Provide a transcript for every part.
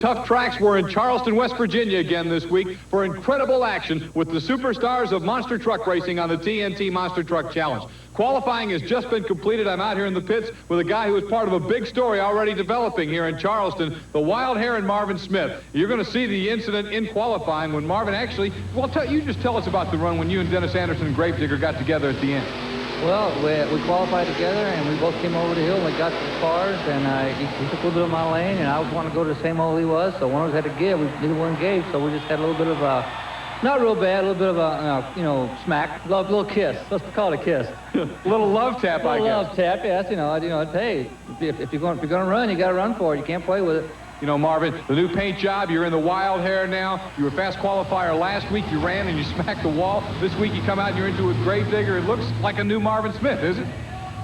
Tuff Trax were in Charleston, West Virginia again this week for incredible action with the superstars of monster truck racing on the TNT Monster Truck Challenge. Qualifying has just been completed. I'm out here in the pits with a guy who is part of a big story already developing here in Charleston, the wild hair and Marvin Smith. You're going to see the incident in qualifying when Marvin actually, well, you just tell us about the run when you and Dennis Anderson and Gravedigger got together at the end. Well, we qualified together, and we both came over the hill, and we got to the cars, and he took a little bit of my lane, and I was wanting to go to the same hole he was, so one of us had to give. Neither one gave, so we just had a little bit of a, not real bad, a little bit of a, smack, little kiss. Let's call it a kiss. Little love tap, I guess. Love tap, yes. Hey, if you're going to run, you got to run for it. You can't play with it. You know, Marvin, the new paint job, you're in the wild hair now. You were fast qualifier last week. You ran and you smacked the wall. This week you come out and you're into a Gravedigger. It looks like a new Marvin Smith, is it?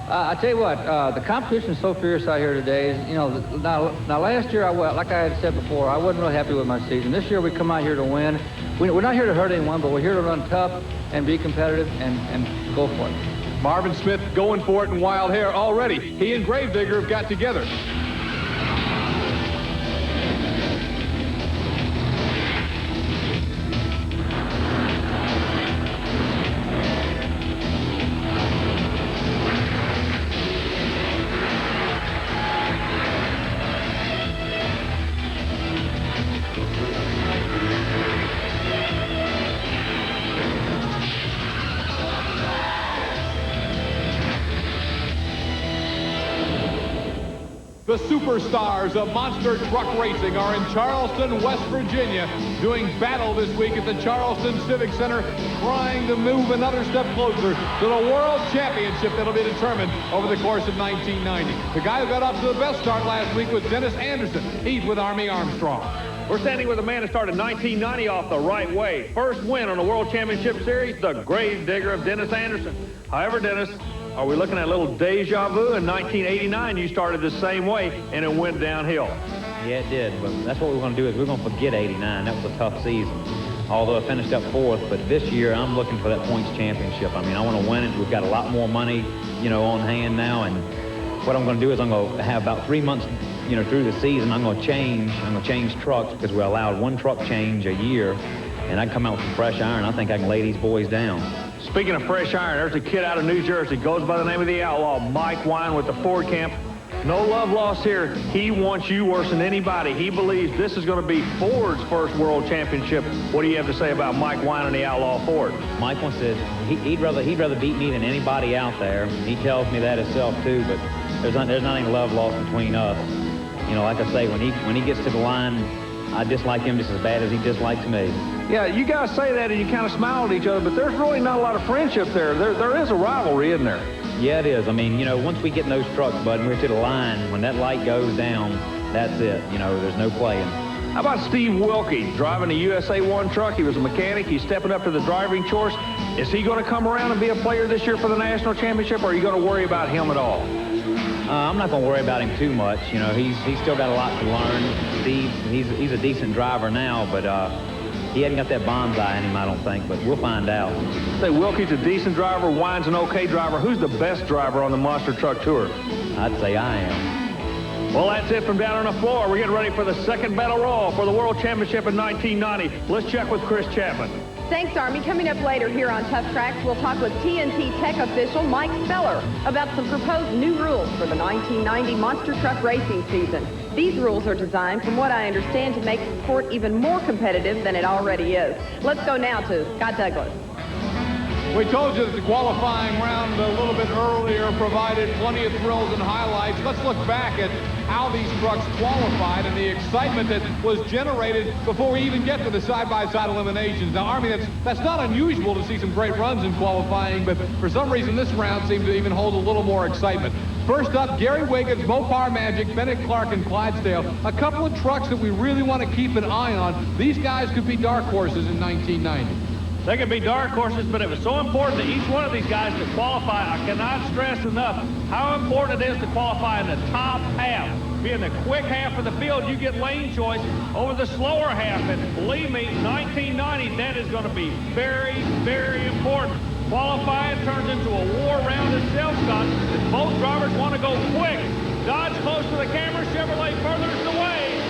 I tell you what, the competition is so fierce out here today. Now last year, like I had said before, I wasn't really happy with my season. This year we come out here to win. We're not here to hurt anyone, but we're here to run tough and be competitive and go for it. Marvin Smith going for it in wild hair already. He and Gravedigger have got together. The superstars of monster truck racing are in Charleston, West Virginia, doing battle this week at the Charleston Civic Center, trying to move another step closer to the World Championship that'll be determined over the course of 1990. The guy who got off to the best start last week was Dennis Anderson. He's with Army Armstrong. We're standing with a man who started 1990 off the right way. First win on the World Championship Series, the Gravedigger of Dennis Anderson. However, Dennis, are we looking at a little deja vu? In 1989, you started the same way, and it went downhill. Yeah, it did, but that's what we're going to do is we're going to forget 89. That was a tough season, although I finished up fourth. But this year, I'm looking for that points championship. I mean, I want to win it. We've got a lot more money, on hand now, and what I'm going to do is I'm going to have about 3 months, through the season. I'm going to change trucks because we're allowed one truck change a year, and I can come out with some fresh iron. I think I can lay these boys down. Speaking of fresh iron, there's a kid out of New Jersey, goes by the name of the Outlaw, Mike Wine with the Ford Camp. No love lost here. He wants you worse than anybody. He believes this is going to be Ford's first World Championship. What do you have to say about Mike Wine and the Outlaw Ford? Mike wants to, he'd rather beat me than anybody out there. He tells me that himself too, but there's not any love lost between us. Like I say, when he gets to the line, I dislike him just as bad as he dislikes me. Yeah, you guys say that and you kind of smile at each other, but there's really not a lot of friendship there. There is a rivalry, isn't there? Yeah, it is. I mean, once we get in those trucks, bud, and we're to the line, when that light goes down, that's it. There's no playing. How about Steve Wilkie, driving the USA 1 truck? He was a mechanic. He's stepping up to the driving chores. Is he going to come around and be a player this year for the National Championship, or are you going to worry about him at all? I'm not going to worry about him too much. He's still got a lot to learn. Steve, he's a decent driver now, but he hasn't got that bonsai in him, I don't think, but we'll find out. Say Wilkie's a decent driver, Wine's an okay driver. Who's the best driver on the Monster Truck Tour? I'd say I am. Well, that's it from down on the floor. We're getting ready for the second battle royal for the World Championship in 1990. Let's check with Chris Chapman. Thanks, Army. Coming up later here on Tuff Trax, we'll talk with TNT Tech official Mike Speller about some proposed new rules for the 1990 monster truck racing season. These rules are designed, from what I understand, to make the sport even more competitive than it already is. Let's go now to Scott Douglas. We told you that the qualifying round a little bit earlier provided plenty of thrills and highlights. Let's look back at how these trucks qualified and the excitement that was generated before we even get to the side-by-side eliminations. Now, Army, that's not unusual to see some great runs in qualifying, but for some reason this round seemed to even hold a little more excitement. First up, Gary Wiggins, Mopar Magic, Bennett Clark, and Clydesdale. A couple of trucks that we really want to keep an eye on. These guys could be dark horses in 1990. They can be dark horses, but it was so important to each one of these guys to qualify. I cannot stress enough how important it is to qualify in the top half. Be in the quick half of the field, you get lane choice over the slower half. And believe me, 1990, that is going to be very, very important. Qualifying turns into a war round itself, Scott. If both drivers want to go quick, Dodge close to the camera, Chevrolet furthest away.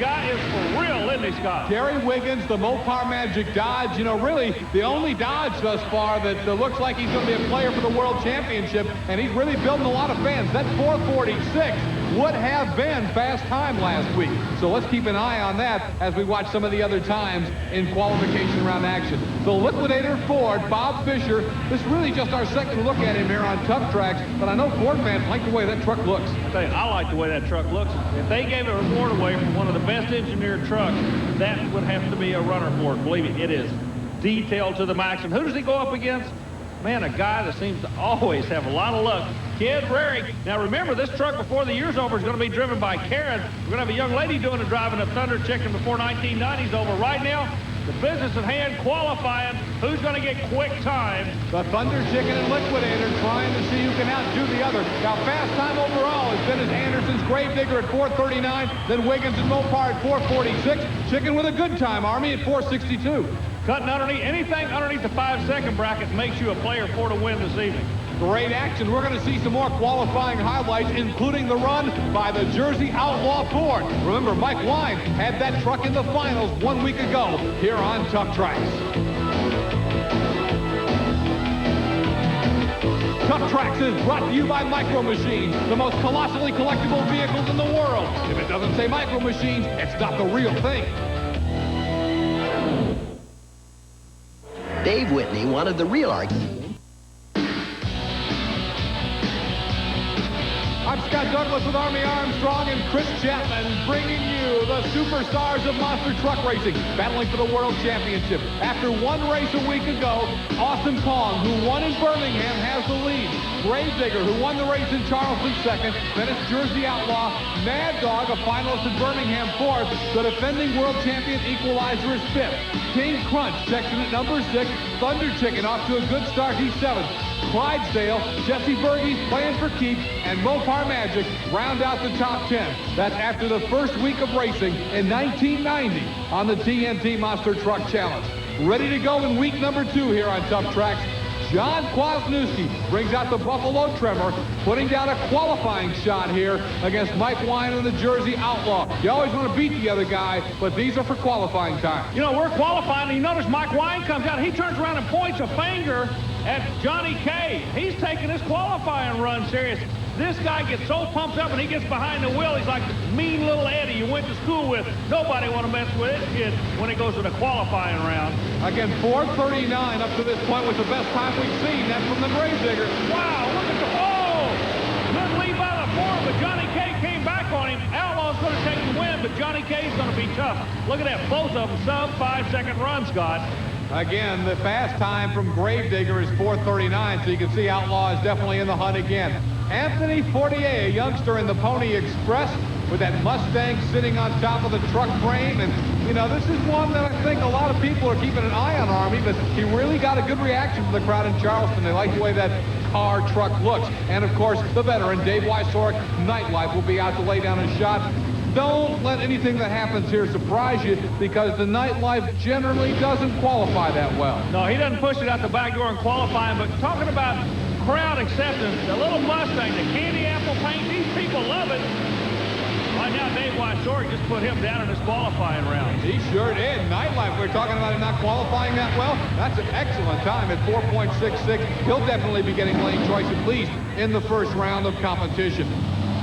guy is for real, isn't he, Scott? Gary Wiggins, the Mopar Magic Dodge, you know, really the only Dodge thus far that looks like he's going to be a player for the World Championship, and he's really building a lot of fans. That 446 would have been fast time last week. So let's keep an eye on that as we watch some of the other times in qualification round action. The Liquidator Ford, Bob Fisher, this is really just our second look at him here on Tuff Trax, but I know Ford fans like the way that truck looks. I tell you, I like the way that truck looks. If they gave a reward away for one of the best engineered trucks, that would have to be a runner for it. Believe me, it is detailed to the max. And who does he go up against? Man, a guy that seems to always have a lot of luck. Kid Rarick. Now remember, this truck before the year's over is going to be driven by Karen. We're going to have a young lady doing the driving of Thunder Chicken before 1990's over. Right now, the business at hand qualifying. Who's going to get quick time? The Thunder Chicken and Liquidator trying to see who can outdo the other. Now, fast time overall has been as Anderson's Gravedigger at 4:39, then Wiggins and Mopar at 4:46. Chicken with a good time, Army at 4:62. Cutting underneath, anything underneath the 5-second bracket makes you a player for to win this evening. Great action. We're going to see some more qualifying highlights, including the run by the Jersey Outlaw Ford. Remember, Mike Wine had that truck in the finals 1 week ago here on Tuff Trax. Tuff Trax is brought to you by Micro Machines, the most colossally collectible vehicles in the world. If it doesn't say Micro Machines, it's not the real thing. Dave Whitney wanted the real argument. I'm Scott Douglas with Army Armstrong and Chris Chapman bringing you the superstars of monster truck racing, battling for the World Championship. After one race a week ago, Austin Kong, who won in Birmingham, has the lead. Gravedigger, who won the race in Charleston, second. Then it's Jersey Outlaw. Mad Dog, a finalist in Birmingham, fourth. The defending world champion Equalizer is fifth. King Crunch checks in at number 6. Thunder Chicken off to a good start. He's 7th. Clydesdale, Jesse Berge's playing for keeps, and Mopar Magic round out the top 10. That's after the first week of racing in 1990 on the TNT Monster Truck Challenge. Ready to go in week number 2 here on Tuff Trax. John Kwasniewski brings out the Buffalo Tremor, putting down a qualifying shot here against Mike Wine and the Jersey Outlaw. You always want to beat the other guy, but these are for qualifying time. You know, we're qualifying, and you notice Mike Wine comes out. He turns around and points a finger at Johnny K. He's taking his qualifying run serious. This guy gets so pumped up, and he gets behind the wheel. He's like mean little Eddie you went to school with. Nobody want to mess with this kid when it goes to the qualifying round. Again, 4:39 up to this point was the best time we've seen. That's from the Gravedigger. Wow, look at the, oh! Good lead by the Ford, but Johnny K came back on him. Outlaw's going to take the win, but Johnny K's going to be tough. Look at that, both of them sub 5-second runs, Scott. Again, the fast time from Gravedigger is 4:39, so you can see Outlaw is definitely in the hunt again. Anthony Fortier, a youngster in the Pony Express with that Mustang sitting on top of the truck frame. And, you know, this is one that I think a lot of people are keeping an eye on, Army, but he really got a good reaction from the crowd in Charleston. They like the way that car truck looks. And, of course, the veteran, Dave Wysork, Nightlife, will be out to lay down a shot. Don't let anything that happens here surprise you, because the Nightlife generally doesn't qualify that well. No, he doesn't push it out the back door in qualifying, but talking about crowd acceptance, the little Mustang, the candy apple paint, these people love it. Right now, Dave Wysork just put him down in his qualifying round. He sure did. Nightlife, we're talking about him not qualifying that well. That's an excellent time at 4.66. He'll definitely be getting lane choice at least in the first round of competition.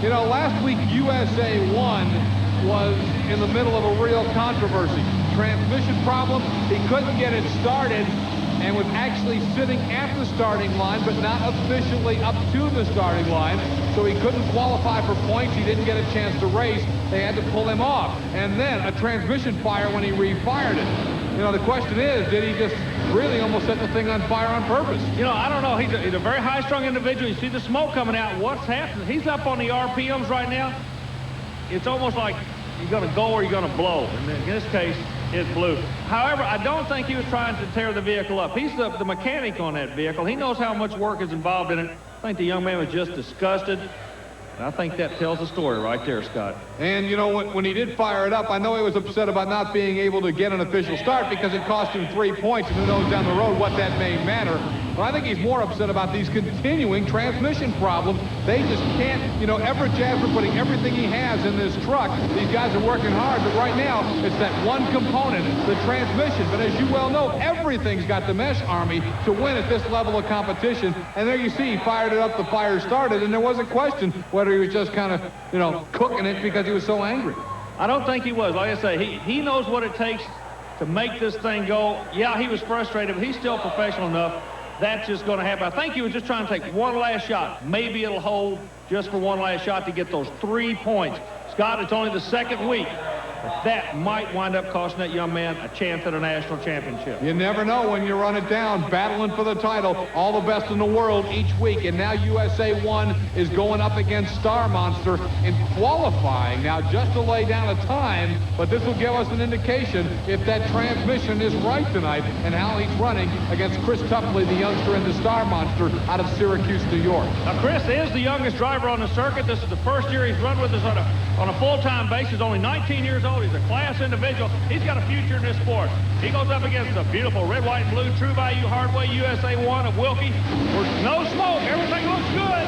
You know, last week USA 1 was in the middle of a real controversy. Transmission problem, he couldn't get it started and was actually sitting at the starting line, but not officially up to the starting line. So he couldn't qualify for points. He didn't get a chance to race. They had to pull him off. And then a transmission fire when he refired it. You know, the question is, did he just really almost set the thing on fire on purpose? You know, I don't know. He's a very high-strung individual. You see the smoke coming out. What's happening? He's up on the RPMs right now. It's almost like you're going to go or you're going to blow. And in this case, it blew. However, I don't think he was trying to tear the vehicle up. He's the mechanic on that vehicle. He knows how much work is involved in it. I think the young man was just disgusted. And I think that tells the story right there, Scott. And, you know, when he did fire it up, I know he was upset about not being able to get an official start because it cost him 3 points, and who knows down the road what that may matter. but I think he's more upset about these continuing transmission problems. They just can't, you know, Everett Jasper putting everything he has in this truck. These guys are working hard, but right now it's that one component, the transmission. But as you well know, everything's got to mesh, Army, to win at this level of competition. And there you see, he fired it up, the fire started, and there wasn't question whether he was just kind of, you know, cooking it because he was so angry. I don't think he was. Like I say, he knows what it takes to make this thing go. Yeah, he was frustrated, but he's still professional enough. That's just going to happen. I think he was just trying to take one last shot. Maybe it'll hold just for one last shot to get those 3 points. Scott, it's only the second week, but that might wind up costing that young man a chance at a national championship. You never know when you run it down, battling for the title. All the best in the world each week. And now USA 1 is going up against Star Monster in qualifying. Now, just to lay down a time, but this will give us an indication if that transmission is right tonight and how he's running against Chris Tuffley, the youngster in the Star Monster out of Syracuse, New York. Now, Chris is the youngest driver on the circuit. This is the first year he's run with us on a full-time basis. Only 19 years old. He's a class individual. He's got a future in this sport. He goes up against the beautiful red, white, and blue True Value Hardway USA 1 of Wilkie. There's no smoke. Everything looks good.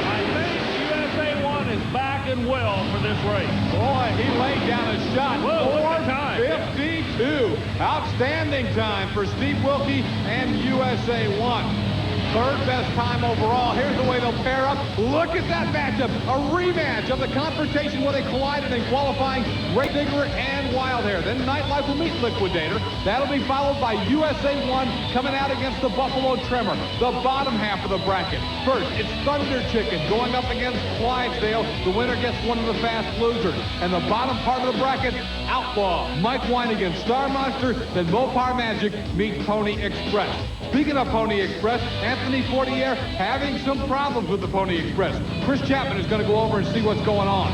I think USA 1 is back and well for this race. Boy, he laid down a shot. Whoa, look at time. 4:52. Outstanding time for Steve Wilkie and USA 1. Third best time overall. Here's the way they'll pair up. Look at that matchup. A rematch of the confrontation where they collided in qualifying Gravedigger and Wildhair. Then Nightlife will meet Liquidator. That'll be followed by USA 1 coming out against the Buffalo Tremor, the bottom half of the bracket. First, it's Thunder Chicken going up against Clydesdale. The winner gets one of the fast losers. And the bottom part of the bracket, Outlaw. Mike Wine against Star Monster. Then Mopar Magic meet Pony Express. Speaking of Pony Express, Anthony Fortier having some problems with the Pony Express. Chris Chapman is going to go over and see what's going on.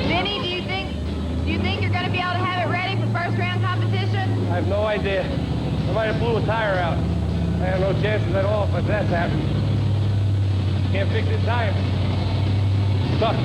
Vinny, do you think you're going to be able to have it ready for first round competition? I have no idea. I might have blew a tire out. I have no chances at all if that's happened. Can't fix it in time. Sucks.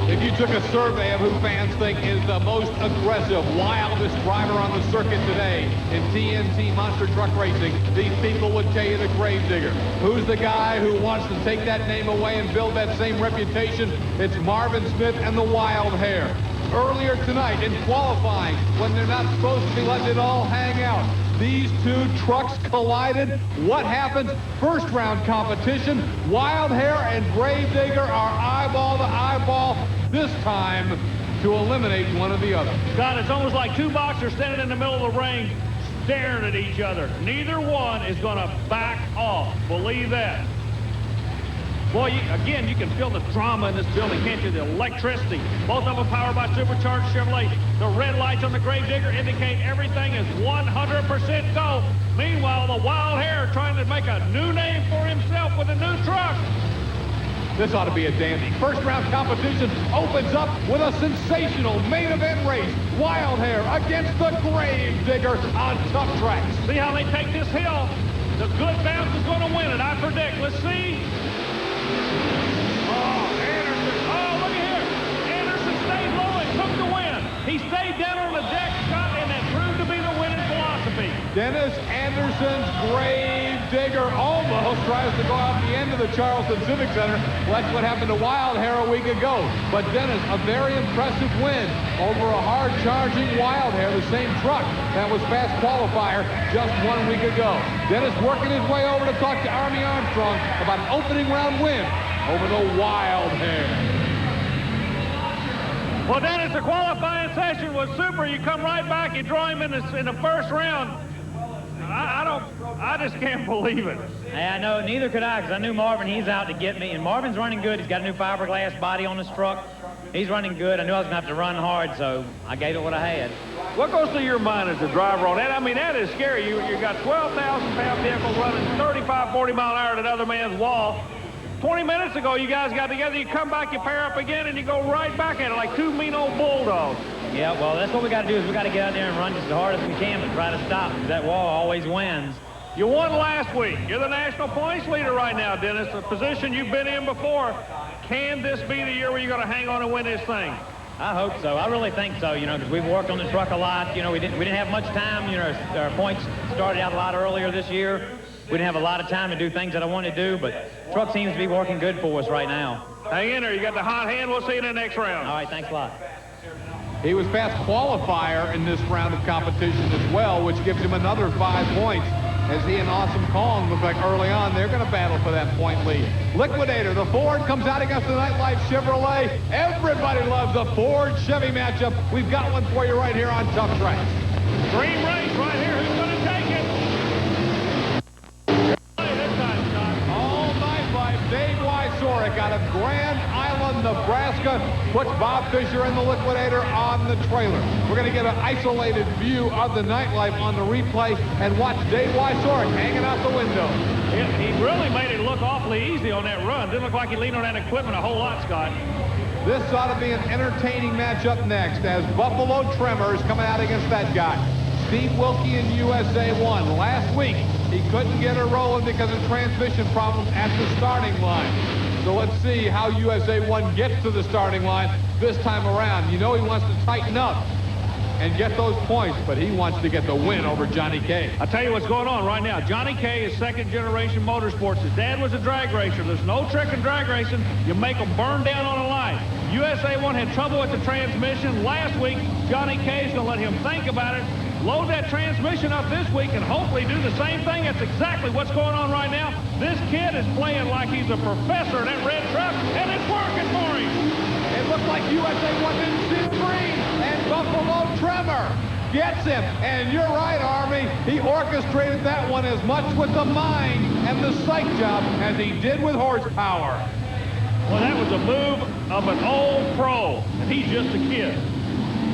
If you took a survey of who fans think is the most aggressive, wildest driver on the circuit today in TNT Monster Truck Racing, these people would tell you the Gravedigger. Who's the guy who wants to take that name away and build that same reputation? It's Marvin Smith and the Wildhair. Earlier tonight in qualifying, when they're not supposed to be letting it all hang out, these two trucks collided. What happens? First round competition. Wildhair and Gravedigger are eyeball to eyeball, this time to eliminate one or the other. God, it's almost like two boxers standing in the middle of the ring staring at each other. Neither one is going to back off. Believe that. Boy, again, you can feel the drama in this building, can't you? The electricity. Both of them powered by supercharged Chevrolet. The red lights on the Gravedigger indicate everything is 100% go. Meanwhile, the Wildhair trying to make a new name for himself with a new truck. This ought to be a dandy. First round competition opens up with a sensational main event race. Wildhair against the Gravedigger on Tuff Trax. See how they take this hill? The good bounce is going to win it, I predict. Let's see. Oh, Anderson. Oh, look at here. Anderson stayed low and took the win. He stayed down on the deck, Scott, and that proved to be the winning philosophy. Dennis Anderson's Gravedigger almost tries to go out the end of the Charleston Civic Center. Well, that's what happened to Wildhair a week ago. But Dennis, a very impressive win over a hard-charging Wildhair, the same truck that was fast qualifier just 1 week ago. Dennis working his way over to talk to Army Armstrong about an opening round win over the Wildhair. Well, Dennis, the qualifying session was super. You come right back, you draw him in the first round. I just can't believe it. Yeah, I know, neither could I, because I knew Marvin, he's out to get me. And Marvin's running good. He's got a new fiberglass body on his truck. He's running good. I knew I was going to have to run hard, so I gave it what I had. What goes through your mind as a driver on that? I mean, that is scary. You got 12,000-pound vehicles running 35, 40 mile an hour at another man's wall. 20 minutes ago, you guys got together, you come back, you pair up again, and you go right back at it like two mean old bulldogs. Yeah, well, that's what we got to do is we got to get out there and run just as hard as we can, but try to stop, because that wall always wins. You won last week. You're the national points leader right now, Dennis, a position you've been in before. Can this be the year where you're going to hang on and win this thing? I hope so. I really think so, you know, because we've worked on the truck a lot. You know, we didn't have much time. You know, our points started out a lot earlier this year. We didn't have a lot of time to do things that I wanted to do, but truck seems to be working good for us right now. Hang in there. You got the hot hand. We'll see you in the next round. All right, thanks a lot. He was past qualifier in this round of competition as well, which gives him another 5 points. As he and Awesome Kong look like early on, they're going to battle for that point lead. Liquidator, the Ford, comes out against the Nightlife Chevrolet. Everybody loves the Ford-Chevy matchup. We've got one for you right here on Tuff Trax. Dream race right here. Who's going to take it? This time, Scott. All Nightlife, Dave Wysorek out of Grand Island, Nebraska, puts Bob Fisher and the Liquidator on the trailer. We're going to get an isolated view of the Nightlife on the replay and watch Dave Wysorek hanging out the window. He really made it look awfully easy on that run. Didn't look like he leaned on that equipment a whole lot, Scott. This ought to be an entertaining matchup next as Buffalo Tremors coming out against that guy. Steve Wilkie in USA 1. Last week, he couldn't get her rolling because of transmission problems at the starting line. So let's see how USA 1 gets to the starting line this time around. You know he wants to tighten up and get those points, but he wants to get the win over Johnny K. I'll tell you what's going on right now. Johnny K is second-generation motorsports. His dad was a drag racer. There's no trick in drag racing. You make them burn down on a line. USA 1 had trouble with the transmission last week. Johnny K is going to let him think about it, load that transmission up this week, and hopefully do the same thing. That's exactly what's going on right now. This kid is playing like he's a professor in that red truck, and it's working for him. It looked like USA 1 didn't see the green, and Buffalo Tremor gets him. And you're right, Army. He orchestrated that one as much with the mind and the psych job as he did with horsepower. Well, that was a move of an old pro, and he's just a kid.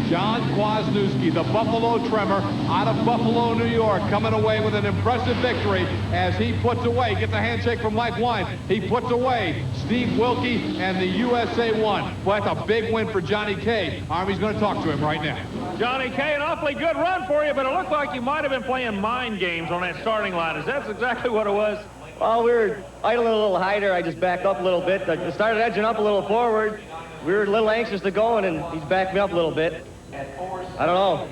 John Kwasniewski, the Buffalo Tremor, out of Buffalo, New York, coming away with an impressive victory as he puts away, gets a handshake from Mike Wine. He puts away Steve Wilkie and the USA 1. Well, that's a big win for Johnny K. Army's going to talk to him right now. Johnny K, an awfully good run for you, but it looked like you might have been playing mind games on that starting line. That's exactly what it was. Well, we were idling a little higher. I just backed up a little bit. I started edging up a little forward. We were a little anxious to go, and he's backed me up a little bit. I don't know.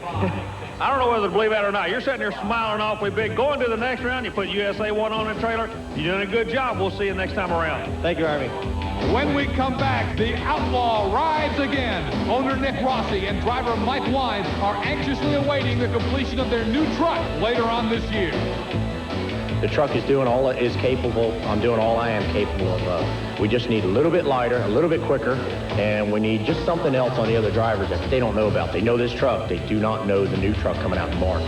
I don't know whether to believe that or not. You're sitting there smiling awfully big. Going to the next round, you put USA 1 on the trailer. You're doing a good job. We'll see you next time around. Thank you, Army. When we come back, the Outlaw rides again. Owner Nick Rossi and driver Mike Wine are anxiously awaiting the completion of their new truck later on this year. The truck is doing all it is capable. I'm doing all I am capable of. We just need a little bit lighter, a little bit quicker, and we need just something else on the other drivers that they don't know about. They know this truck. They do not know the new truck coming out in March.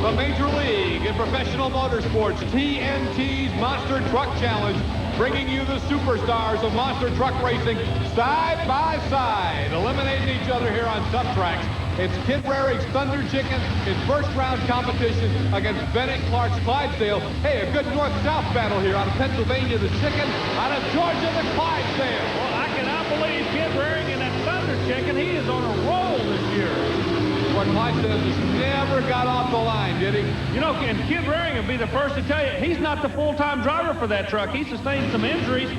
The Major League in Professional Motorsports, TNT's Monster Truck Challenge, bringing you the superstars of monster truck racing side by side, eliminating each other here on Tuff Trax. It's Kid Rarig's Thunder Chicken in first round competition against Bennett Clark's Clydesdale. Hey, a good north-south battle here. Out of Pennsylvania, the Chicken. Out of Georgia, the Clydesdale. Well, I cannot believe Kid Raring and that Thunder Chicken. He is on a roll this year. Well, Clydesdale just never got off the line, did he? You know, and Kid Raring will be the first to tell you, he's not the full-time driver for that truck. He sustained some injuries,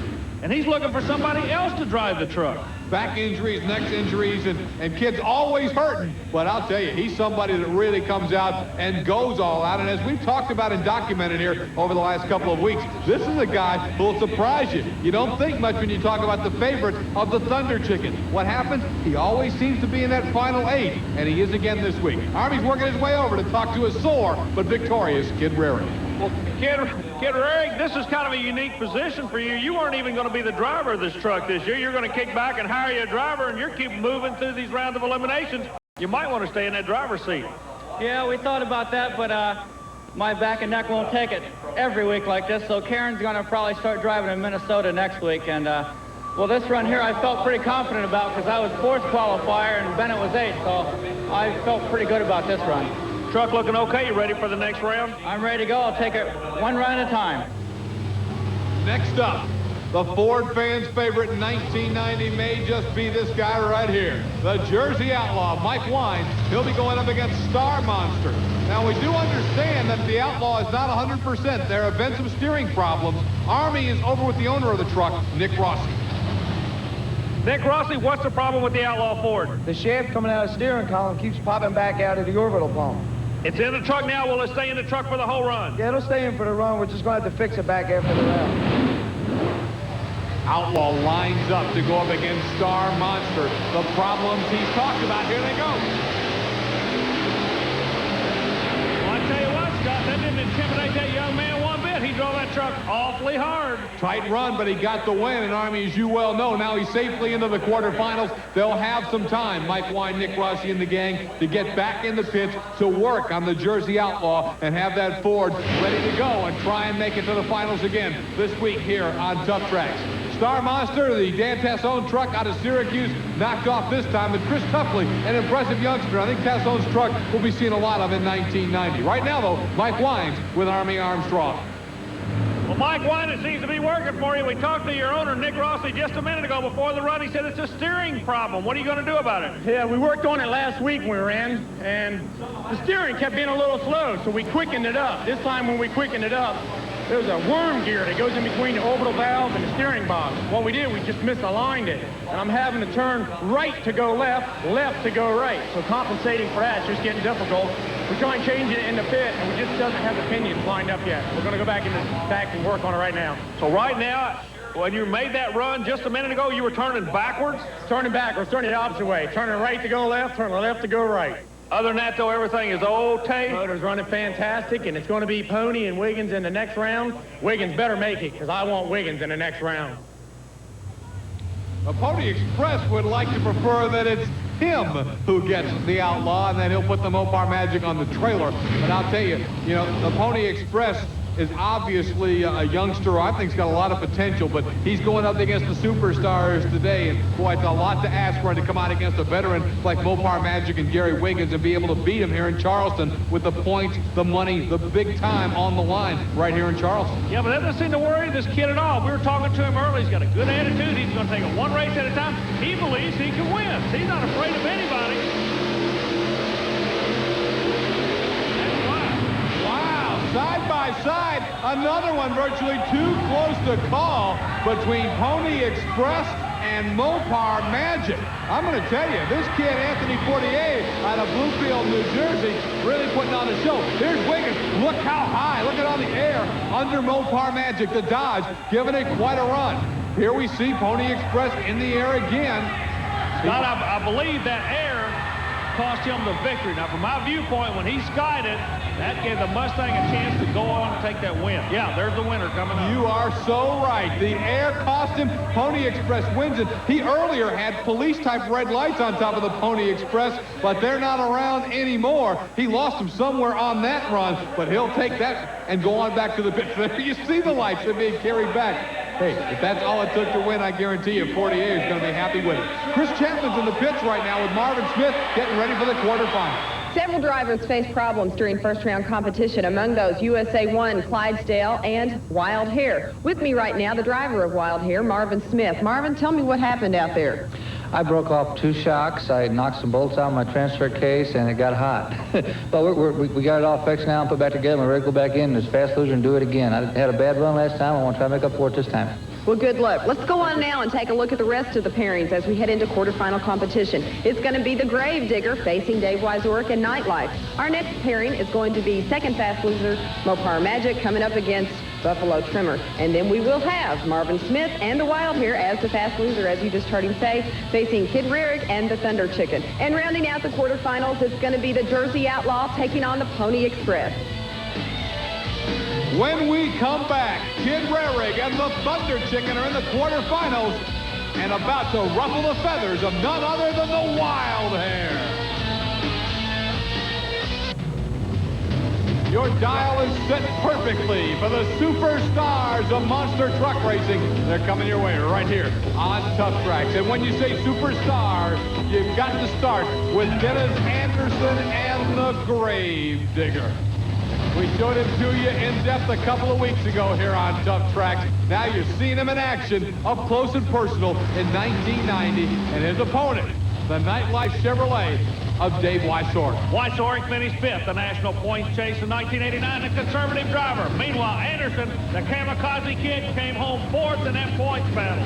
and he's looking for somebody else to drive the truck. Back injuries, neck injuries, and Kid's always hurting. But I'll tell you, he's somebody that really comes out and goes all out. And as we've talked about and documented here over the last couple of weeks, this is a guy who will surprise you. You don't think much when you talk about the favorite of the Thunder Chicken. What happens? He always seems to be in that final 8, and he is again this week. Army's working his way over to talk to a sore but victorious Kid Raring. Well, Kid Raring, this is kind of a unique position for you. You weren't even going to be the driver of this truck this year. You're going to kick back and hire you a driver, and you're keep moving through these rounds of eliminations. You might want to stay in that driver's seat. Yeah, we thought about that, but my back and neck won't take it every week like this, so Karen's going to probably start driving in Minnesota next week. And, well, this run here I felt pretty confident about because I was 4th qualifier and Bennett was 8th, so I felt pretty good about this run. Truck looking okay. You ready for the next round? I'm ready to go. I'll take it one run at a time. Next up, The Ford fans' favorite in 1990 may just be this guy right here, the Jersey Outlaw, Mike Wine. He'll be going up against Star Monster. Now, we do understand that the Outlaw is not 100%. There have been some steering problems. Army is over with the owner of the truck, Nick Rossi. Nick Rossi, what's the problem with the Outlaw Ford? The shaft coming out of the steering column keeps popping back out of the orbital pump. It's in the truck now. Will it stay in the truck for the whole run? Yeah, it'll stay in for the run. We're just going to have to fix it back after the round. Outlaw lines up to go up against Star Monster. The problems he's talked about, here they go. Well, I tell you what, Scott, that didn't intimidate that young man one bit. He drove that truck awfully hard. Tight run, but he got the win. And Army, as you well know, now he's safely into the quarterfinals. They'll have some time, Mike Wine, Nick Rossi, and the gang, to get back in the pits to work on the Jersey Outlaw and have that Ford ready to go and try and make it to the finals again this week here on Tuff Trax. Star Monster, the Dan Tassone's truck out of Syracuse, knocked off this time. But Chris Tuffley, an impressive youngster. I think Tassone's truck will be seeing a lot of in 1990. Right now, though, Mike Wines with Army Armstrong. Well, Mike Wine, it seems to be working for you. We talked to your owner, Nick Rossi, just a minute ago before the run. He said it's a steering problem. What are you going to do about it? Yeah, we worked on it last week when we ran, and the steering kept being a little slow, so we quickened it up. This time when we quickened it up, there's a worm gear that goes in between the orbital valve and the steering box. What we did, we just misaligned it. And I'm having to turn right to go left, left to go right. So compensating for that is just getting difficult. We try and change it in the pit, and we just doesn't have the pinions lined up yet. We're going to go back in the back and work on it right now. So right now, when you made that run just a minute ago, you were turning backwards? Turning backwards, turning the opposite way. Turning right to go left, turning left to go right. Other than that, though, everything is okay. Motor's running fantastic, and it's going to be Pony and Wiggins in the next round. Wiggins better make it, because I want Wiggins in the next round. The Pony Express would like to prefer that it's him who gets the Outlaw, and then he'll put the Mopar Magic on the trailer. But I'll tell you, the Pony Express is obviously a youngster I think's got a lot of potential, but he's going up against the superstars today, and boy, it's a lot to ask for him to come out against a veteran like Mopar Magic and Gary Wiggins and be able to beat him here in Charleston with the points, the money, the big time on the line right here in Charleston. Yeah, but that doesn't seem to worry this kid at all. We were talking to him earlier. He's got a good attitude. He's going to take it one race at a time. He believes he can win. He's not afraid of anybody. Side by side, another one virtually too close to call between Pony Express and Mopar Magic. I'm going to tell you, this kid, Anthony Fortier, out of Bluefield, New Jersey, really putting on a show. Here's Wiggins. Look how high. Look at on the air under Mopar Magic, the Dodge, giving it quite a run. Here we see Pony Express in the air again. Scott, I believe that air cost him the victory. Now, from my viewpoint, when he skied it, that gave the Mustang a chance to go on and take that win. Yeah, there's the winner coming up. You are so right. The air cost him. Pony Express wins it. He earlier had police-type red lights on top of the Pony Express, but they're not around anymore. He lost them somewhere on that run, but he'll take that and go on back to the pit. There you see the lights. They're being carried back. Hey, if that's all it took to win, I guarantee you Fortier is going to be happy with it. Chris Chapman's in the pits right now with Marvin Smith getting ready for the quarterfinal. Several drivers faced problems during first-round competition. Among those, USA 1, Clydesdale, and Wild Hare. With me right now, the driver of Wild Hare, Marvin Smith. Marvin, tell me what happened out there. I broke off 2 shocks. I knocked some bolts out of my transfer case, and it got hot. But we got it all fixed now and put back together. We're ready to go back in as fast loser and do it again. I had a bad run last time. I want to try to make up for it this time. Well, good luck. Let's go on now and take a look at the rest of the pairings as we head into quarterfinal competition. It's going to be the Gravedigger facing Dave Weisorick and Nightlife. Our next pairing is going to be second fast loser Mopar Magic coming up against Buffalo Trimmer. And then we will have Marvin Smith and the Wild Hare as the fast loser, as you just heard him say, facing Kid Rarick and the Thunder Chicken. And rounding out the quarterfinals, it's going to be the Jersey Outlaw taking on the Pony Express. When we come back, Kid Rarick and the Thunder Chicken are in the quarterfinals and about to ruffle the feathers of none other than the Wild Hare. Your dial is set perfectly for the superstars of monster truck racing. They're coming your way right here on Tuff Trax. And when you say superstar, you've got to start with Dennis Anderson and the Gravedigger. We showed him to you in depth a couple of weeks ago here on Tuff Trax. Now you're seeing him in action, up close and personal in 1990, and his opponent, the Nightlife Chevrolet of Dave Wysork. Wysork finished 5th, the national points chase in 1989, the conservative driver. Meanwhile, Anderson, the kamikaze kid, came home 4th in that points battle.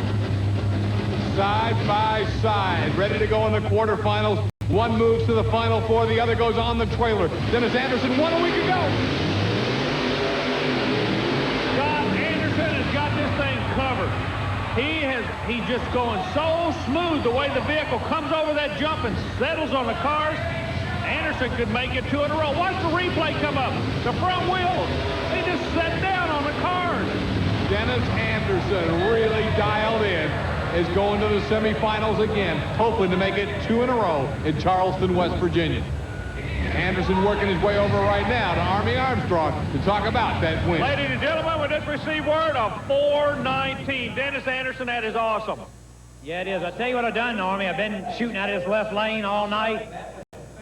Side by side, ready to go in the quarterfinals. One moves to the Final Four, the other goes on the trailer. Dennis Anderson won a week ago. Scott Anderson has got this thing covered. He's just going so smooth the way the vehicle comes over that jump and settles on the cars. Anderson could make it 2 in a row. Watch the replay come up. The front wheels, they just set down on the cars. Dennis Anderson really dialed in, is going to the semifinals again, hoping to make it 2 in a row in Charleston, West Virginia. Anderson working his way over right now to Army Armstrong to talk about that win. Ladies and gentlemen, we just received word of 4:19. Dennis Anderson, that is awesome. Yeah, it is. I tell you what I've done, Army. I've been shooting out of this left lane all night,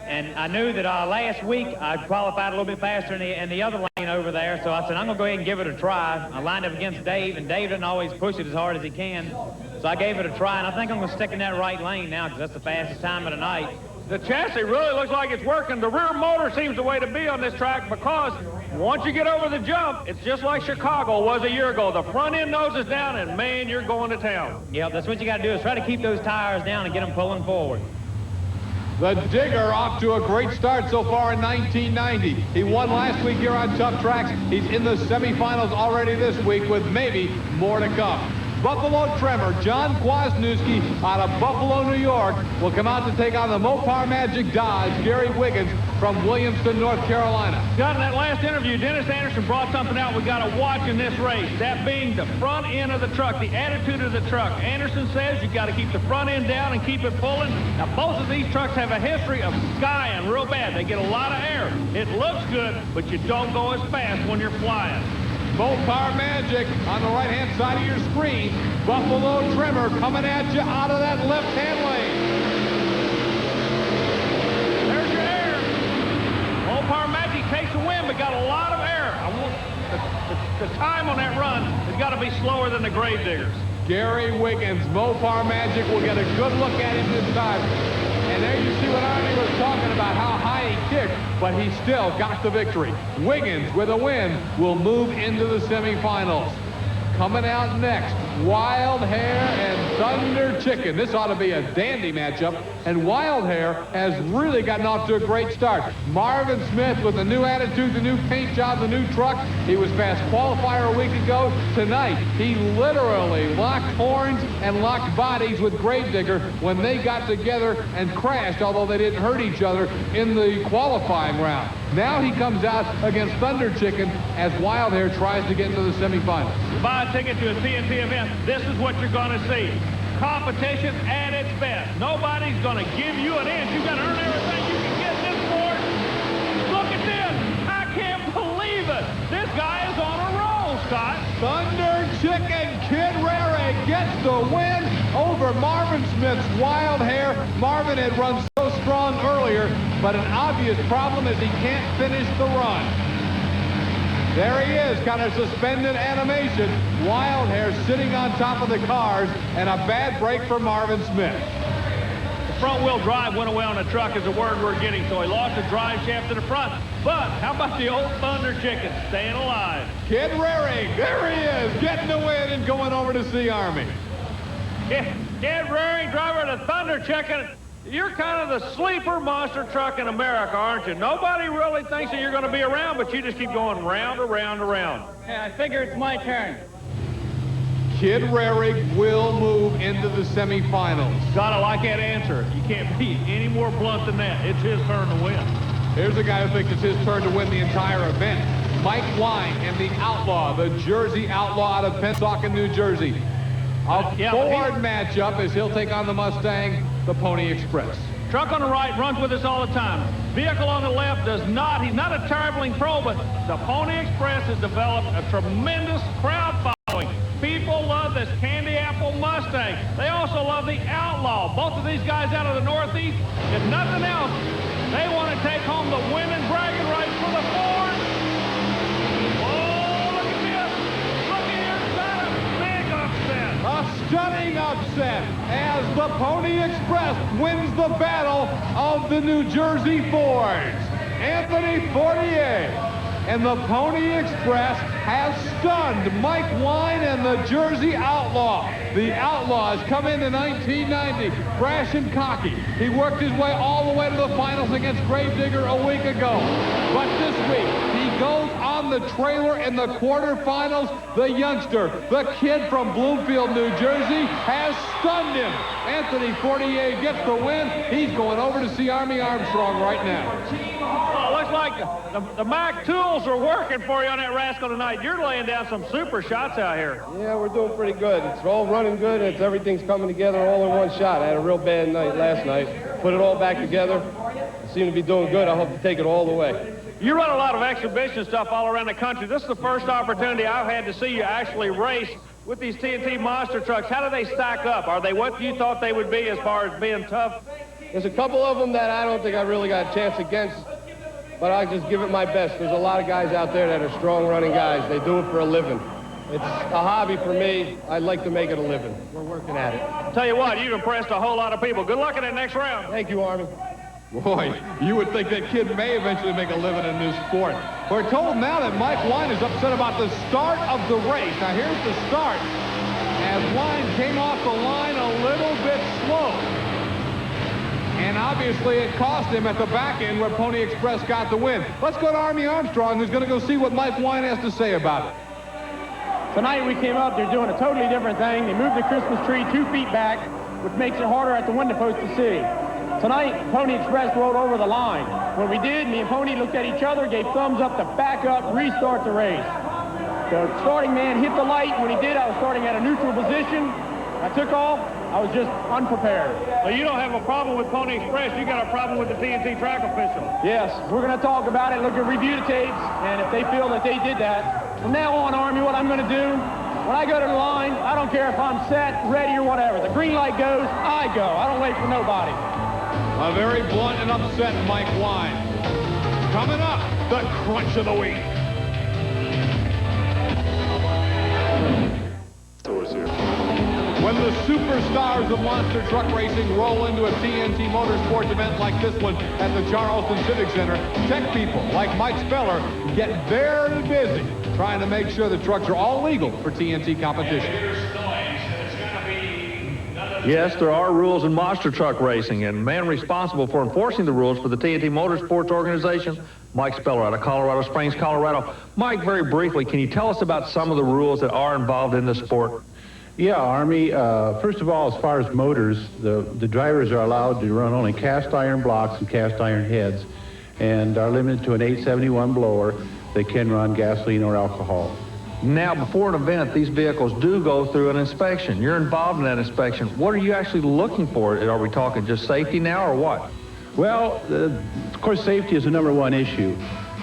and I knew that last week I qualified a little bit faster in the other lane over there, so I said, I'm going to go ahead and give it a try. I lined up against Dave, and Dave doesn't always push it as hard as he can, so I gave it a try, and I think I'm going to stick in that right lane now because that's the fastest time of the night. The chassis really looks like it's working. The rear motor seems the way to be on this track because once you get over the jump, it's just like Chicago was a year ago. The front end noses down, and man, you're going to town. Yep, that's what you got to do is try to keep those tires down and get them pulling forward. The Digger off to a great start so far in 1990. He won last week here on Tuff Trax. He's in the semifinals already this week with maybe more to come. Buffalo Tremor, John Kwasniewski out of Buffalo, New York, will come out to take on the Mopar Magic Dodge, Gary Wiggins from Williamston, North Carolina. John, in that last interview, Dennis Anderson brought something out we got to watch in this race. That being the front end of the truck, the attitude of the truck. Anderson says you got to keep the front end down and keep it pulling. Now, both of these trucks have a history of skying real bad. They get a lot of air. It looks good, but you don't go as fast when you're flying. Mopar Magic on the right-hand side of your screen. Buffalo Tremor coming at you out of that left-hand lane. There's your air. Mopar Magic takes a win, but got a lot of air. The time on that run has got to be slower than the Gravediggers. Gary Wiggins, Mopar Magic will get a good look at him this time. And there you see what Arnie was talking about, how high he kicked, but he still got the victory. Wiggins, with a win, will move into the semifinals. Coming out next, Wild Hair and Thunder Chicken. This ought to be a dandy matchup, and Wild Hair has really gotten off to a great start. Marvin Smith with the new attitude, the new paint job, the new truck. He was fast qualifier a week ago. Tonight, he literally locked horns and locked bodies with Gravedigger when they got together and crashed, although they didn't hurt each other in the qualifying round. Now he comes out against Thunder Chicken as Wild Hair tries to get into the semifinals. Buy a ticket to a TNT event. This is what you're going to see. Competition at its best. Nobody's going to give you an inch. You've got to earn everything you can get in this sport. Look at this. I can't believe it. This guy is on a roll, Scott. Thunder Chicken Kid Rare gets the win over Marvin Smith's Wild Hair. Marvin had run so strong earlier, but an obvious problem is he can't finish the run. There he is, kind of suspended animation. Wild Hair sitting on top of the cars, and a bad break for Marvin Smith. The front-wheel drive went away on the truck is the word we're getting, so he lost the drive shaft to the front. But how about the old Thunder Chicken staying alive? Kid Raring, there he is, getting the win and going over to see Army. Kid Raring, driver of the Thunder Chicken. You're kind of the sleeper monster truck in America, aren't you? Nobody really thinks that you're going to be around, but you just keep going round, around, around. Yeah, I figure it's my turn. Kid Rarig will move into the semifinals. Gotta like that answer. You can't be any more blunt than that. It's his turn to win. Here's a guy who thinks it's his turn to win the entire event. Mike Wine and the Outlaw, the Jersey Outlaw out of Pennsauken, New Jersey. A Ford matchup as he'll take on the Mustang, the Pony Express. Truck on the right runs with us all the time. Vehicle on the left does not. He's not a traveling pro, but the Pony Express has developed a tremendous crowd following. People love this candy apple Mustang. They also love the Outlaw. Both of these guys out of the Northeast, if nothing else, they want to take home the winning bragging rights for the Ford. stunning upset as the Pony Express wins the battle of the New Jersey Fords. Anthony Fortier and the Pony Express has stunned Mike Wine and the Jersey Outlaw. The Outlaws come into 1990 brash and cocky. He worked his way all the way to the finals against Gravedigger a week ago. But this week, he goes on the trailer in the quarterfinals. The youngster, the kid from Bloomfield, New Jersey, has stunned him. Anthony Fortier gets the win. He's going over to see Army Armstrong right now. Well, looks like the Mac tools are working for you on that rascal tonight. You're laying down some super shots out here. Yeah, we're doing pretty good. It's all running good, and everything's coming together all in one shot. I had a real bad night last night. Put it all back together. I seem to be doing good. I hope to take it all the way. You run a lot of exhibition stuff all around the country. This is the first opportunity I've had to see you actually race with these TNT monster trucks. How do they stack up? Are they what you thought they would be as far as being tough? There's a couple of them that I don't think I really got a chance against, but I'll just give it my best. There's a lot of guys out there that are strong running guys. They do it for a living. It's a hobby for me. I'd like to make it a living. We're working at it. Tell you what, you've impressed a whole lot of people. Good luck in that next round. Thank you, Army. Boy, you would think that kid may eventually make a living in this sport. We're told now that Mike Wine is upset about the start of the race. Now here's the start as Wine came off the line a little bit slow. And obviously it cost him at the back end where Pony Express got the win. Let's go to Army Armstrong, who's going to go see what Mike Wine has to say about it. Tonight we came up, they're doing a totally different thing. They moved the Christmas tree 2 feet back, which makes it harder at the window post to see. Tonight, Pony Express rolled over the line. When we did, me and Pony looked at each other, gave thumbs up to back up, restart the race. The starting man hit the light. When he did, I was starting at a neutral position. I took off. I was just unprepared. Well, you don't have a problem with Pony Express. You got a problem with the TNT track official. Yes, we're going to talk about it, look at review the tapes, and if they feel that they did that, from now on, Army, what I'm going to do, when I go to the line, I don't care if I'm set, ready, or whatever. The green light goes, I go. I don't wait for nobody. A very blunt and upset Mike Wine. Coming up, the crunch of the week. When the superstars of monster truck racing roll into a TNT Motorsports event like this one at the Charleston Civic Center, tech people like Mike Speller get very busy trying to make sure the trucks are all legal for TNT competition. Yes, there are rules in monster truck racing, and the man responsible for enforcing the rules for the TNT Motorsports organization, Mike Speller out of Colorado Springs, Colorado. Mike, very briefly, can you tell us about some of the rules that are involved in the sport? Yeah, Army, first of all, as far as motors, the drivers are allowed to run only cast iron blocks and cast iron heads, and are limited to an 871 blower. They can run gasoline or alcohol. Now, before an event, these vehicles do go through an inspection. You're involved in that inspection. What are you actually looking for? Are we talking just safety now or what? Well, of course, safety is the #1 issue.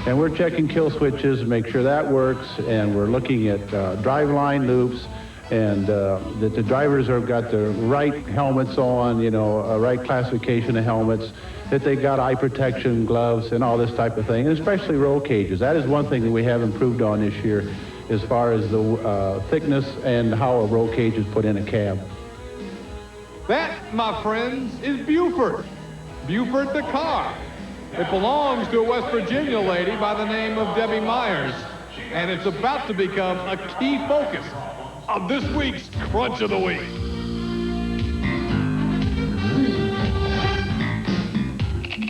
And we're checking kill switches to make sure that works. And we're looking at driveline loops and that the drivers have got the right helmets on, you know, a right classification of helmets, that they got eye protection, gloves, and all this type of thing, and especially roll cages. That is one thing that we have improved on this year, as far as the thickness and how a roll cage is put in a cab. That, my friends, is Buford. Buford the car. It belongs to a West Virginia lady by the name of Debbie Myers, and it's about to become a key focus of this week's Crunch of the Week.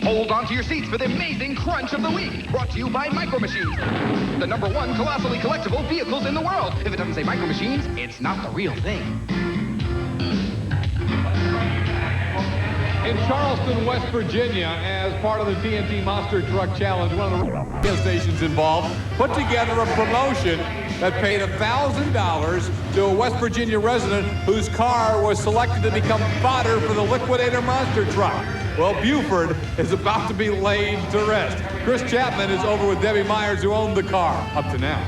Hold on to your seats for the amazing Crunch of the Week, brought to you by Micro Machines, the #1 colossally collectible vehicles in the world. If it doesn't say Micro Machines, it's not the real thing. In Charleston, West Virginia, as part of the TNT Monster Truck Challenge, one of the radio stations involved put together a promotion that paid $1,000 to a West Virginia resident whose car was selected to become fodder for the Liquidator Monster Truck. Well, Buford is about to be laid to rest. Chris Chapman is over with Debbie Myers, who owned the car up to now.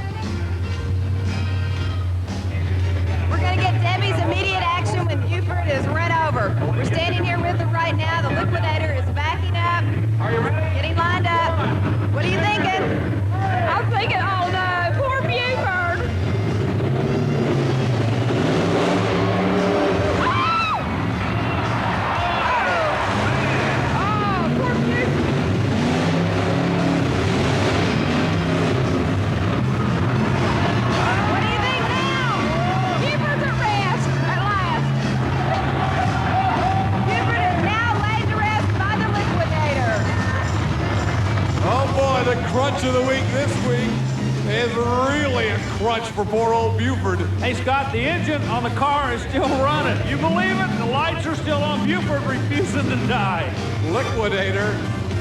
We're going to get Debbie's immediate action when Buford is run over. We're standing here with her right now. The Liquidator is backing up. Are you ready? Getting lined up. What are you thinking? I'm thinking, oh no, poor Buford. crunch of the week this week is really a crunch for poor old Buford. Hey, Scott, the engine on the car is still running. You believe it? The lights are still on. Buford refusing to die. Liquidator.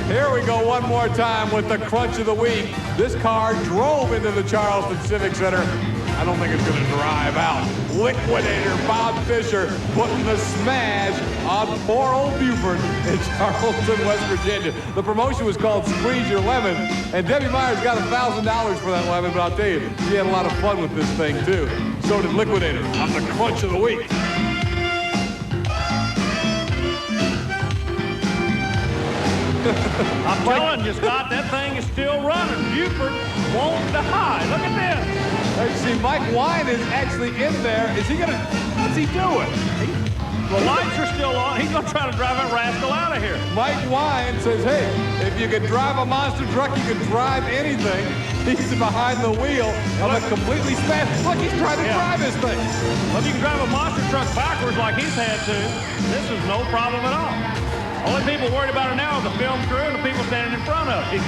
Here we go one more time with the crunch of the week. This car drove into the Charleston Civic Center. I don't think it's going to drive out. Liquidator Bob Fisher putting the smash on poor old Buford in Charleston, West Virginia. The promotion was called Squeeze Your Lemon, and Debbie Myers got $1,000 for that lemon, but I'll tell you, she had a lot of fun with this thing, too. So did Liquidator on the crunch of the week. I'm telling you, Scott, that thing is still running. Buford won't die. Look at this. See, Mike Wine is actually in there. Is he gonna, what's he doing? The lights are still on. He's gonna try to drive that rascal out of here. Mike Wine says, hey, if you can drive a monster truck, you can drive anything. He's behind the wheel of a completely smashed. Look, he's trying to drive this thing. Well, if you can drive a monster truck backwards like he's had to, this is no problem at all. Only people worried about it now are the film crew and the people standing in front of it.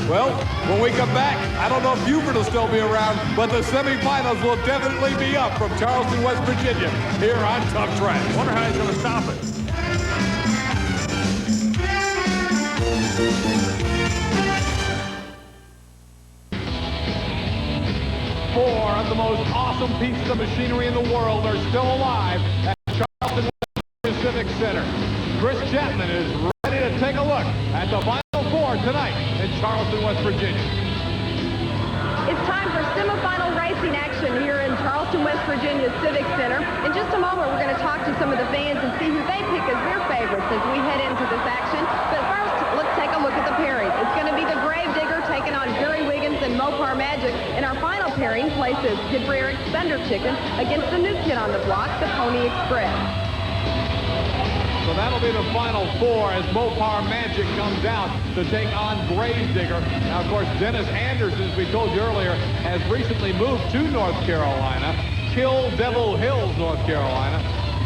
Well, when we come back, I don't know if Buford will still be around, but the semifinals will definitely be up from Charleston, West Virginia, here on Tuff Trax. Wonder how he's going to stop it. Four of the most awesome pieces of machinery in the world are still alive at Charleston, West Virginia Civic Center. Chris Chapman is ready to take a look at the final four tonight in Charleston, West Virginia. It's time for semifinal racing action here in Charleston, West Virginia Civic Center. In just a moment, we're going to talk to some of the fans and see who they pick as their favorites as we head into this action. But first, let's take a look at the pairings. It's going to be the Gravedigger taking on Gary Wiggins and Mopar Magic. And our final pairing places Kid Breericks Thunder Chicken against the new kid on the block, the Pony Express. So that'll be the final four as Mopar Magic comes out to take on Gravedigger. Now, of course, Dennis Anderson, as we told you earlier, has recently moved to North Carolina, Kill Devil Hills, North Carolina.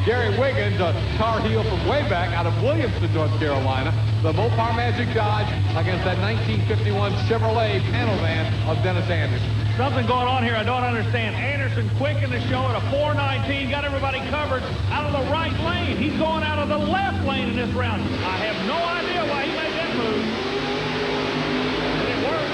Gary Wiggins, a Tar Heel from way back out of Williamston, North Carolina. The Mopar Magic Dodge against that 1951 Chevrolet panel van of Dennis Anderson. Something going on here I don't understand. Anderson quick in the show at a 419, got everybody covered out of the right lane. He's going out of the left lane in this round. I have no idea why he made that move. But it worked.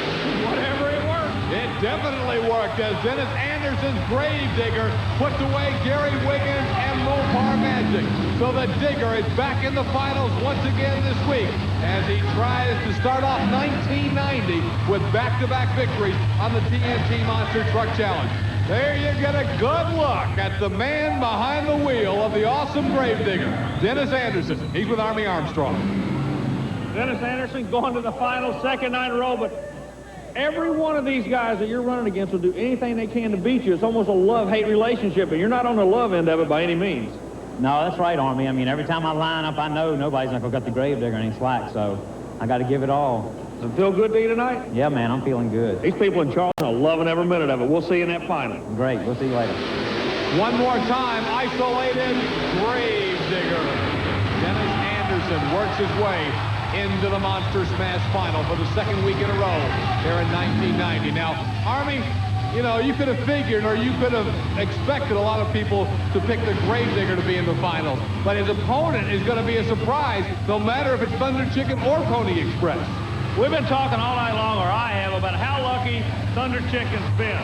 Whatever it worked. It definitely worked as Dennis Anderson's Gravedigger puts away Gary Wiggins and Mopar Magic. So the Digger is back in the finals once again this week as he tries to start off 1990 with back-to-back victories on the TNT Monster Truck Challenge. There you get a good look at the man behind the wheel of the awesome Gravedigger, Dennis Anderson. He's with Army Armstrong. Dennis Anderson going to the final, second night in a row, but every one of these guys that you're running against will do anything they can to beat you. It's almost a love-hate relationship, and you're not on the love end of it by any means. No, that's right, Army. I mean, every time I line up, I know nobody's not going to cut the Gravedigger any slack, so I got to give it all. Does it feel good to you tonight? Yeah, man, I'm feeling good. These people in Charleston are loving every minute of it. We'll see you in that final. Great. We'll see you later. One more time, isolated Gravedigger. Dennis Anderson works his way into the Monster Smash final for the second week in a row here in 1990. Now, Army, you know, you could have figured or you could have expected a lot of people to pick the Gravedigger to be in the finals. But his opponent is going to be a surprise, no matter if it's Thunder Chicken or Pony Express. We've been talking all night long, or I have, about how lucky Thunder Chicken's been.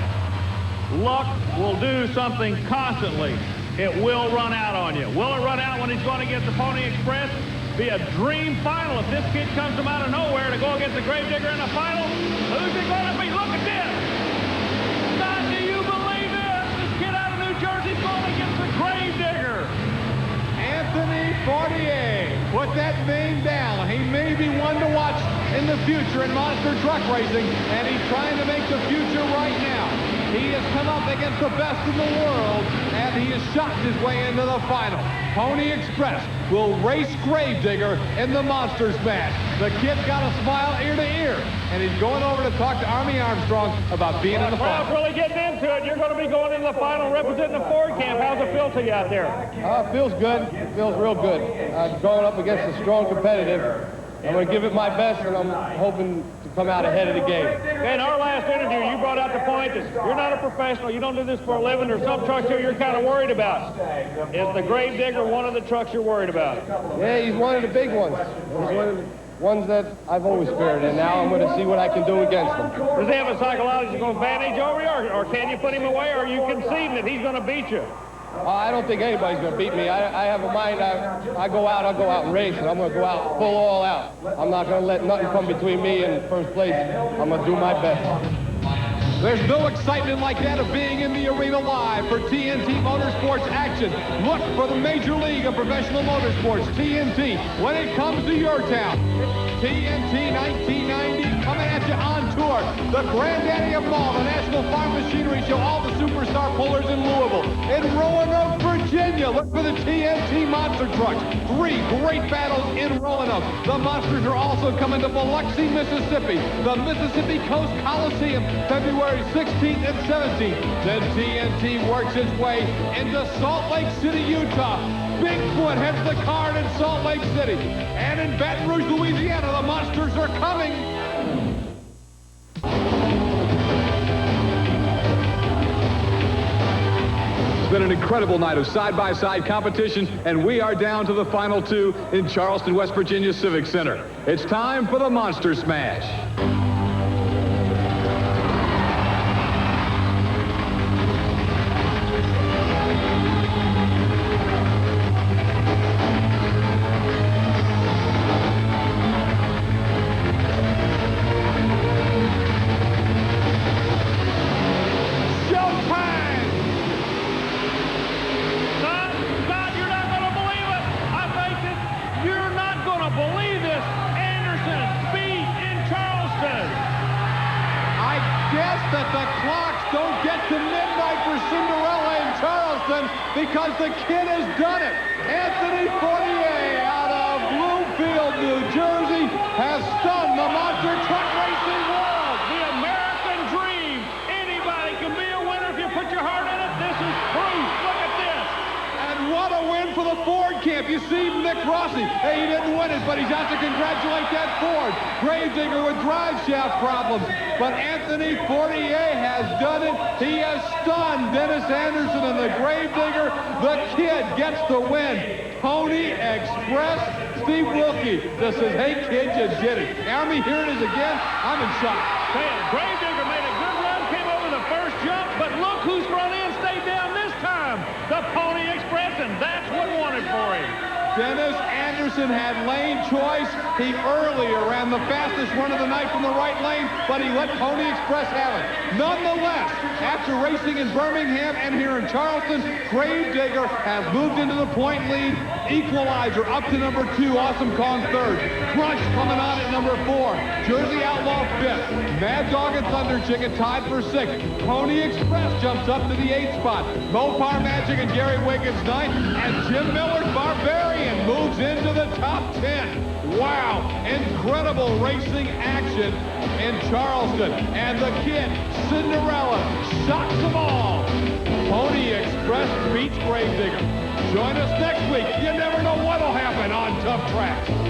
Luck will do something constantly. It will run out on you. Will it run out when he's going against the Pony Express? Be a dream final if this kid comes from out of nowhere to go against the Gravedigger in the final. Who's it going to be? Look at this. Now, do you believe this? This kid out of New Jersey's going against the Gravedigger. Anthony Fortier. Put that name down. He may be one to watch in the future in monster truck racing, and he's trying to make the future right now. He has come up against the best in the world, and he has shot his way into the final. Pony Express will race Gravedigger in the Monster Smash. The kid's got a smile ear to ear, and he's going over to talk to Army Armstrong about being in the final. Well, really getting into it. You're going to be going into the final representing the Ford camp. How's it feel to you out there? It feels good. It feels real good. Going up against a strong competitive. I'm going to give it my best, and I'm hoping to come out ahead of the game. Okay, in our last interview, you brought out the point that you're not a professional, you don't do this for a living. There's some trucks here you're kind of worried about. Is the Gravedigger one of the trucks you're worried about? Yeah, he's one of the big ones. He's one of the ones that I've always feared, and now I'm going to see what I can do against him. Does he have a psychological advantage over you, or can you put him away, or are you conceding that he's going to beat you? I don't think anybody's going to beat me. I have a mind, I'll go out and race, and I'm going to go out full all out. I'm not going to let nothing come between me and first place. I'm going to do my best. There's no excitement like that of being in the arena live for TNT Motorsports action. Look for the Major League of Professional Motorsports, TNT, when it comes to your town. TNT 1990 coming at you on tour. The granddaddy of them all, the National Farm Machinery Show, all the superstar pullers in Louisville. In Roanoke, Virginia, look for the TNT Monster Trucks. 3 great battles in Roanoke. The Monsters are also coming to Biloxi, Mississippi. The Mississippi Coast Coliseum, February 16th and 17th. Then TNT works its way into Salt Lake City, Utah. Bigfoot heads the card in Salt Lake City. And in Baton Rouge, Louisiana, the Monsters are coming. It's been an incredible night of side-by-side competition, and we are down to the final 2 in Charleston, West Virginia Civic Center. It's time for the Monster Smash. Because the kid has done it. Anthony Fortier out of Bloomfield, New Jersey, has stunned the monster truck racing world. The American dream. Anybody can be a winner if you put your heart in it. This is proof. Look at this. And what a win for the Ford camp. You see Nick Rossi. Hey, he didn't win it, but he's out to congratulate that Ford. Gravedigger with drive shaft problems. But Anthony Fortier has done it. He has stunned Dennis Anderson and the Gravedigger. The kid gets the win. Pony Express, Steve Wilkie just says, hey kid, you did it. Army, here it is again. I'm in shock. Gravedigger made a good run, came over the first jump, but look who's front end stayed down this time. The Pony Express, and that's what won it for him. Dennis Anderson had lane choice. He earlier ran the fastest run of the night from the right lane, but he let Pony Express have it. Nonetheless, after racing in Birmingham and here in Charleston, Gravedigger has moved into the point lead. Equalizer up to number 2, Awesome Kong 3rd. Crunch coming on at number 4. Jersey Outlaw 5th. Mad Dog and Thunder Chicken tied for 6th. Pony Express jumps up to the 8th spot. Mopar Magic and Gary Wiggins 9th. And Jim Miller's Barbarian moves into the top 10. Wow, incredible racing action in Charleston. And the kid, Cinderella, shocks them all. Pony Express beats Gravedigger. Join us next week. You never know what'll happen on Tuff Trax.